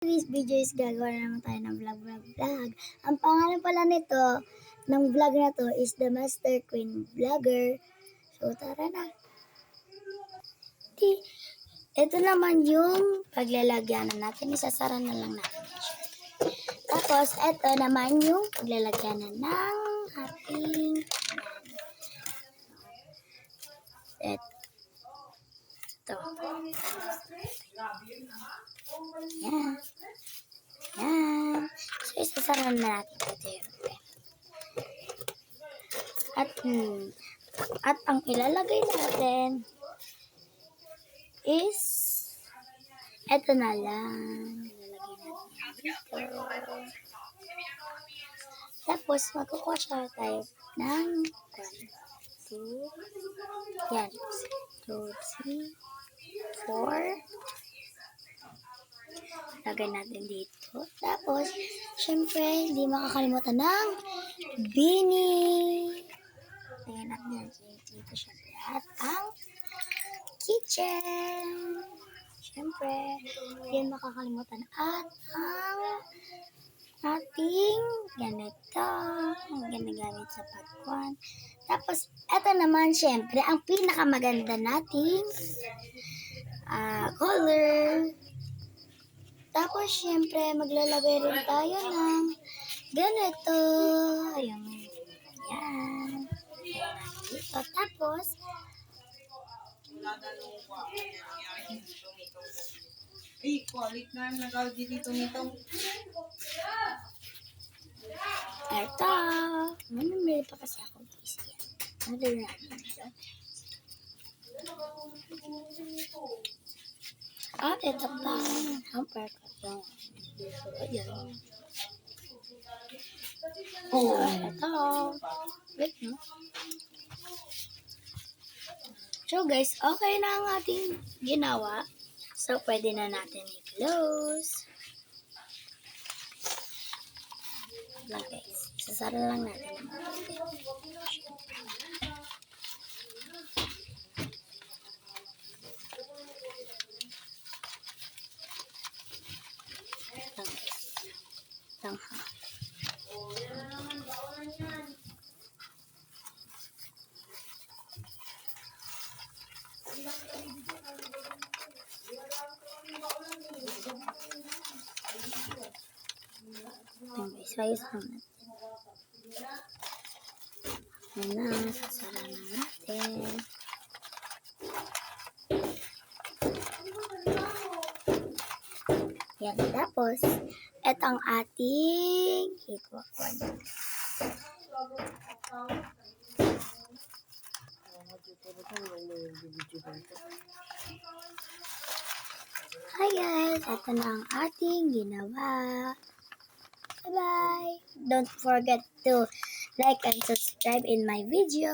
This video is gagawa na naman tayo ng vlog. Ang pangalan pala nito, ng vlog na to is The Master Queen Vlogger. So, tara na. Ito naman yung paglalagyan na natin. Isasara na lang natin siya. Tapos, ito naman yung paglalagyan na ng ating ito. Yan. Yan. So, isasara na natin ito. At ang ilalagay natin is ito na lang. Ilalagay natin dito. Tapos, magkukuha siya tayo ng 1, 2, yan. 2, 3, 4. Lagay natin dito. Tapos, syempre, hindi makakalimutan ng bini. Lagyan natin dito syempre. At ang kitchen. Syempre, hindi makakalimutan. At ang ating ganito. Ang ginagamit sa pagkuhan. Tapos, eto naman, syempre, ang pinakamaganda nating color. Tapos, syempre, maglalagay rin tayo ng ganito. Ayan. Yan. Dito. Tapos, kulit na nagaw dito nito. eto. Mamimili pa kasi ako. Ano na natin? Ito pa. Hamper ko lang. Ayan. Ito. Wait, no? So, guys, okay na ang ating ginawa. So, pwede na natin i-close. Lang, guys. Sasara lang natin ang tangha. Guys, ayos lang natin. Ayan na, sasara na natin. Yan, tapos, ito ang ating hikwa-kwan. Hi guys, ito na ang ating ginawa. Bye-bye! Don't forget to like and subscribe in my video.